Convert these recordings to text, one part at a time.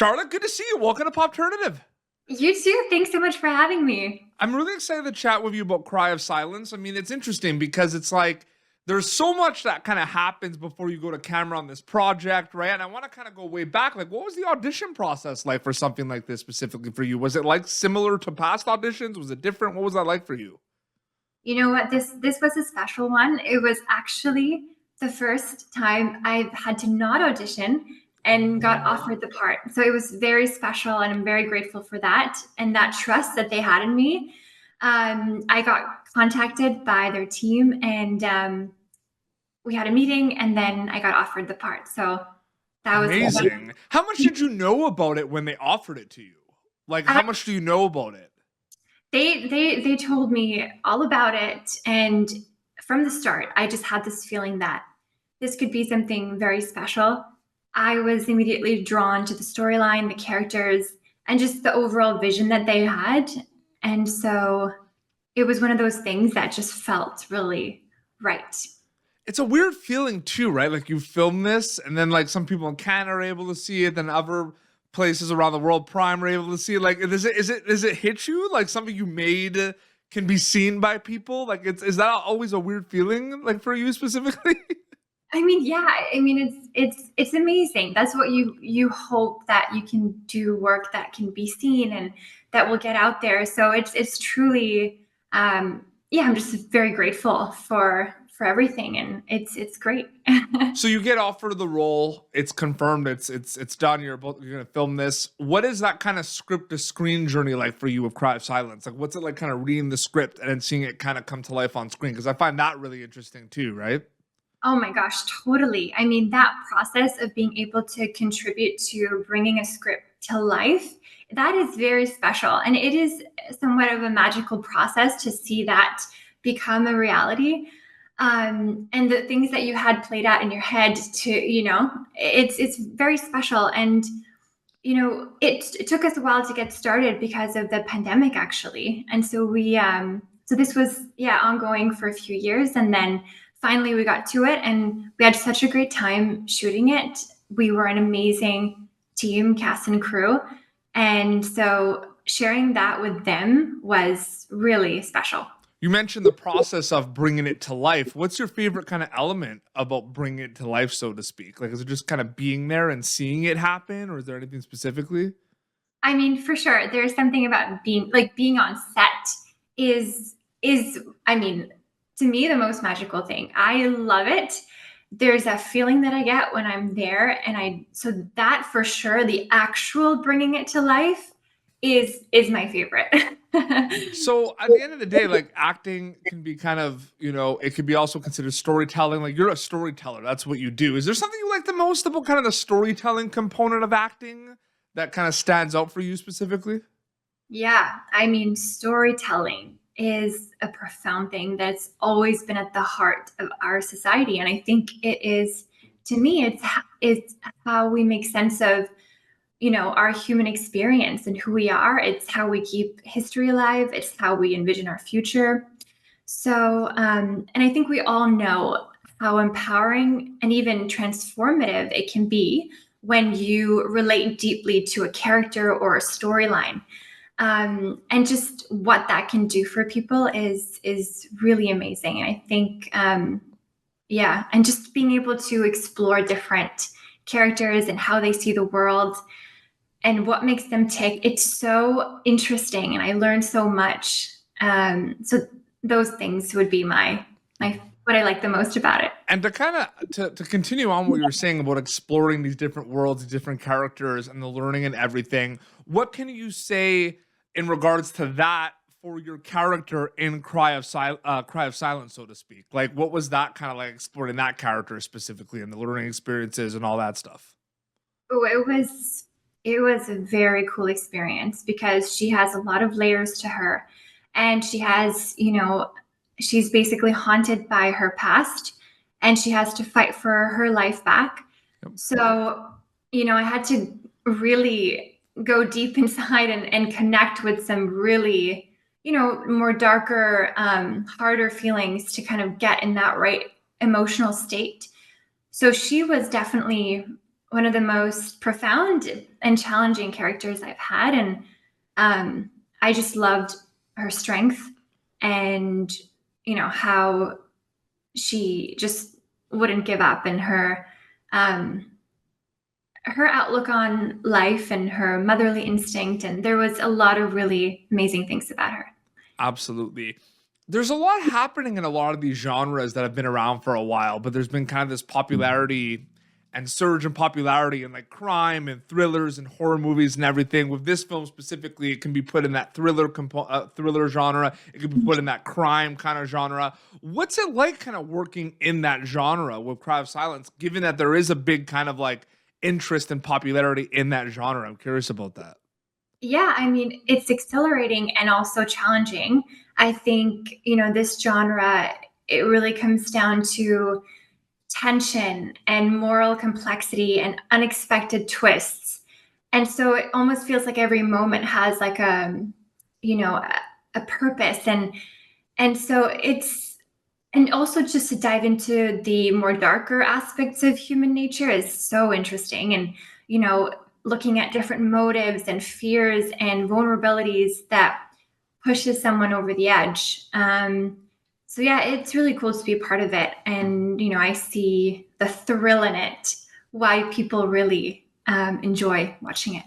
Charlotte, good to see you. Welcome to Popternative. You too. Thanks so much for having me. I'm really excited to chat with you about Cry of Silence. I mean, it's interesting because it's like there's so much that kind of happens before you go to camera on this project, right? And I want to kind of go way back. Like, what was the audition process like for something like this specifically for you? Was it like similar to past auditions? Was it different? What was that like for you? You know what? This was a special one. It was actually the first time I've had to not audition and got offered the part. So it was very special, and I'm very grateful for that and that trust that they had in me. I got contacted by their team, and we had a meeting, and then I got offered the part. So that was Amazing. How much did you know about it when they offered it to you? Like, how much do you know about it? They told me all about it, and from the start I just had this feeling that this could be something very special. I was immediately drawn to the storyline, the characters, and just the overall vision that they had. And so it was one of those things that just felt really right. It's a weird feeling too, right? Like you film this, and then like some people in Canada are able to see it, then other places around the world, Prime, are able to see it. Like, does it hit you like something you made can be seen by people? Like, is that always a weird feeling, like for you specifically? I mean, yeah, I mean it's amazing. That's what you hope, that you can do work that can be seen and that will get out there. So it's truly yeah, I'm just very grateful for everything, and it's great. So you get offered the role, it's confirmed, it's done. You're gonna film this. What is that kind of script to screen journey like for you with Cry of Silence? Like, what's it like, kind of reading the script and then seeing it kind of come to life on screen? Because I find that really interesting too, right? Oh my gosh, totally. I mean, that process of being able to contribute to bringing a script to life, that is very special. And it is somewhat of a magical process to see that become a reality. And the things that you had played out in your head to, it's very special. And, it took us a while to get started because of the pandemic, actually. And so so this was, yeah, ongoing for a few years. And then finally we got to it, and we had such a great time shooting it. We were an amazing team, cast and crew. And so sharing that with them was really special. You mentioned the process of bringing it to life. What's your favorite kind of element about bringing it to life, so to speak? Like, is it just kind of being there and seeing it happen, or is there anything specifically? I mean, for sure, there's something about being on set is I mean, to me, the most magical thing. I love it. There's a feeling that I get when I'm there, and so that for sure, the actual bringing it to life is my favorite. So at the end of the day, like, acting can be kind of, it could be also considered storytelling. Like, you're a storyteller. That's what you do. Is there something you like the most about kind of the storytelling component of acting that kind of stands out for you specifically? Yeah, I mean, storytelling is a profound thing that's always been at the heart of our society, and I think it is, to me, it's how we make sense of, our human experience and who we are. It's how we keep history alive. It's how we envision our future. So, and I think we all know how empowering and even transformative it can be when you relate deeply to a character or a storyline. And just what that can do for people is really amazing. And I think, yeah, and just being able to explore different characters and how they see the world and what makes them tick. It's so interesting, and I learned so much. So those things would be my what I like the most about it. And to kind of to continue on what you were saying about exploring these different worlds, these different characters, and the learning and everything, what can you say in regards to that for your character in Cry of Silence, so to speak? Like, what was that kind of like, exploring that character specifically and the learning experiences and all that stuff? Oh, it was a very cool experience because she has a lot of layers to her, and she has, she's basically haunted by her past, and she has to fight for her life back. Yep. So, I had to really go deep inside and connect with some really, more darker, harder feelings to kind of get in that right emotional state. So she was definitely one of the most profound and challenging characters I've had. And I just loved her strength and, how she just wouldn't give up, and um, her outlook on life and her motherly instinct. And there was a lot of really amazing things about her. Absolutely. There's a lot happening in a lot of these genres that have been around for a while, but there's been kind of this popularity and surge in popularity in like crime and thrillers and horror movies and everything. With this film specifically, it can be put in that thriller genre. It can be put in that crime kind of genre. What's it like kind of working in that genre with Cry of Silence, given that there is a big kind of like interest and popularity in that genre? I'm curious about that. Yeah, I mean, it's exhilarating and also challenging. I think, this genre, it really comes down to tension and moral complexity and unexpected twists. And so it almost feels like every moment has like a purpose. And so it's, and also just to dive into the more darker aspects of human nature is so interesting. And, looking at different motives and fears and vulnerabilities that pushes someone over the edge. So yeah, it's really cool to be a part of it. And, I see the thrill in it, why people really enjoy watching it.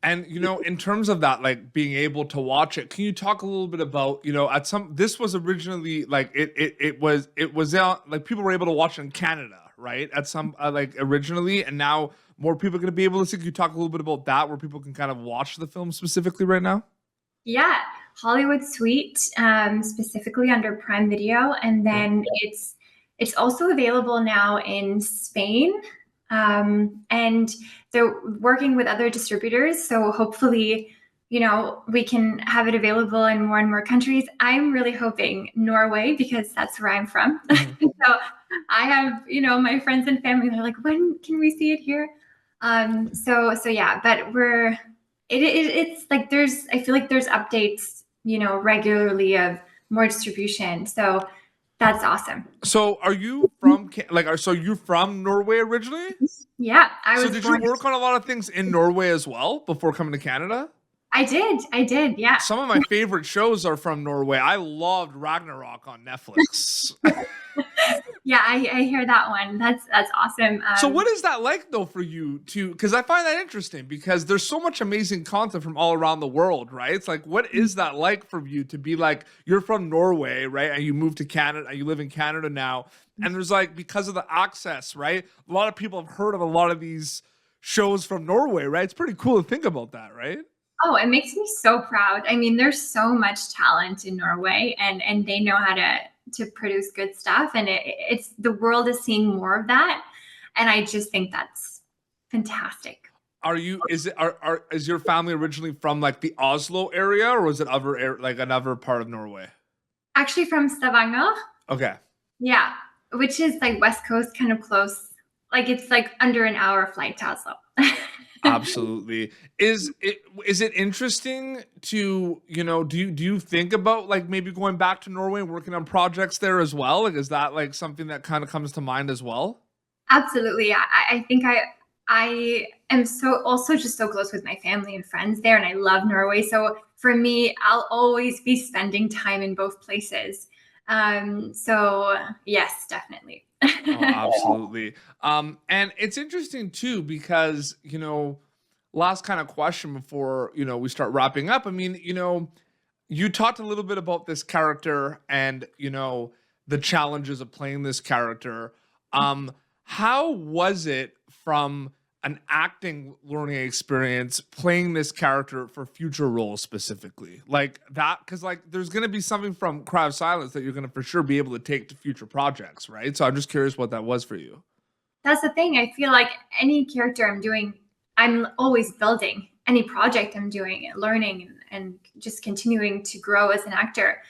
And in terms of that, like being able to watch it, can you talk a little bit about, at some this was originally like it was out like people were able to watch it in Canada, right? At some like originally, and now more people are going to be able to see. Can you talk a little bit about that, where people can kind of watch the film specifically right now? Yeah, Hollywood Suite, specifically under Prime Video, and Yeah. then it's also available now in Spain, and they're working with other distributors. So hopefully, we can have it available in more and more countries. I'm really hoping Norway, because that's where I'm from. Mhm. So I have, my friends and family. They're like, when can we see it here? So yeah, but it's like I feel like there's updates, regularly of more distribution. So that's awesome. So are you from so you're from Norway originally? Yeah, I So was did you born. work on a lot of things in Norway as well before coming to Canada? I did. Yeah. Some of my favorite shows are from Norway. I loved Ragnarok on Netflix. Yeah, I hear that one. That's awesome. So what is that like though for you to, because I find that interesting because there's so much amazing content from all around the world, right? It's like, what is that like for you to be like, you're from Norway, right? And you moved to Canada, you live in Canada now. And there's like, because of the access, right? A lot of people have heard of a lot of these shows from Norway, right? It's pretty cool to think about that, right? Oh, it makes me so proud. I mean, there's so much talent in Norway, and they know how to produce good stuff, and it's the world is seeing more of that, and I just think that's fantastic. Are you, is your family originally from like the Oslo area, or was it like another part of Norway? Actually, from Stavanger, Okay. yeah, which is like West Coast, kind of close. Like it's like under an hour flight to Oslo. Absolutely. Is it interesting to, do you think about like maybe going back to Norway and working on projects there as well? Like is that like something that kind of comes to mind as well? Absolutely. I think I am so also just so close with my family and friends there, and I love Norway. So for me, I'll always be spending time in both places. So yes, definitely. Oh, absolutely. And it's interesting too because, last kind of question before, we start wrapping up. I mean, you talked a little bit about this character and, the challenges of playing this character. How was it from an acting learning experience playing this character for future roles specifically? Like that, because like there's going to be something from Cry of Silence that you're going to for sure be able to take to future projects, right? So I'm just curious what that was for you. That's the thing. I feel like any character I'm doing, I'm always building. Any project I'm doing, learning and just continuing to grow as an actor.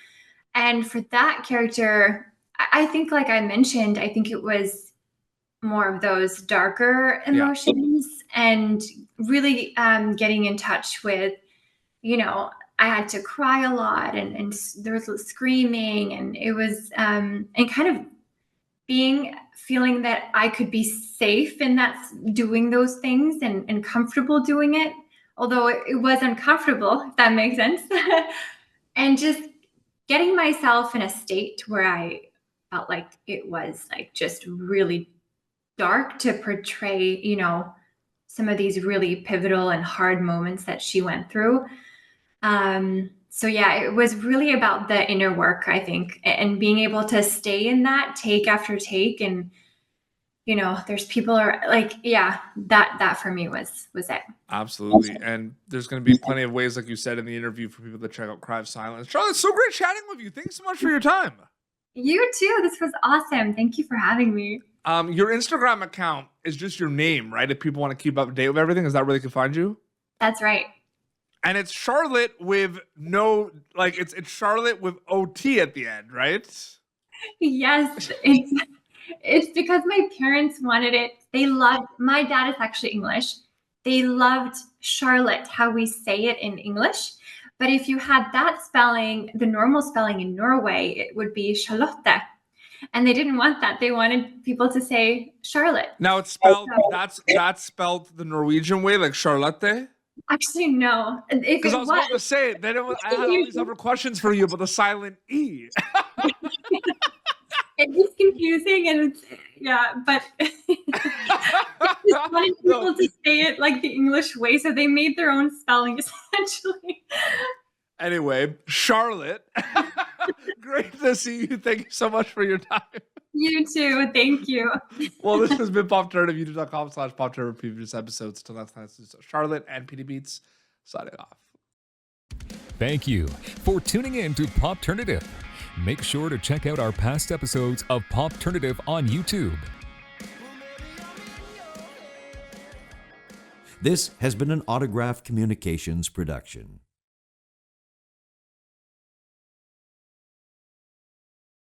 And for that character, I think, like I mentioned, I think it was more of those darker Yeah. emotions and really getting in touch with, I had to cry a lot, and there was screaming, and it was, and kind of feeling that I could be safe in that, doing those things and comfortable doing it, although it was uncomfortable, if that makes sense. And just getting myself in a state where I felt like it was like just really dark to portray, some of these really pivotal and hard moments that she went through. So yeah, it was really about the inner work, I think, and being able to stay in that take after take. And, there's people are like, yeah, that for me was it. Absolutely. And there's going to be plenty of ways, like you said in the interview, for people to check out Cry of Silence. Charlotte, it's so great chatting with you. Thanks so much for your time. You too. This was awesome. Thank you for having me. Your Instagram account is just your name, right? If people want to keep up to date with everything, is that where they can find you? That's right. And it's Charlotte with no, like, it's Charlotte with OT at the end, right? Yes, it's because my parents wanted it. My dad is actually English. They loved Charlotte, how we say it in English. But if you had that spelling, the normal spelling in Norway, it would be Charlotte. And they didn't want that. They wanted people to say Charlotte. Now it's spelled, that's spelled the Norwegian way, like Charlotte? Actually, no. Because I was about to say, I had all these other questions for you about the silent E. It was confusing, and but they just wanted people to say it like the English way, so they made their own spelling, essentially. Anyway, Charlotte, great to see you. Thank you so much for your time. You too. Thank you. Well, this has been Pop Turner, youtube.com/Pop Turner, previous episodes. Till next time, this is Charlotte and PD Beats signing off. Thank you for tuning in to Popternative. Make sure to check out our past episodes of Popternative on YouTube. This has been an Autograph Communications production.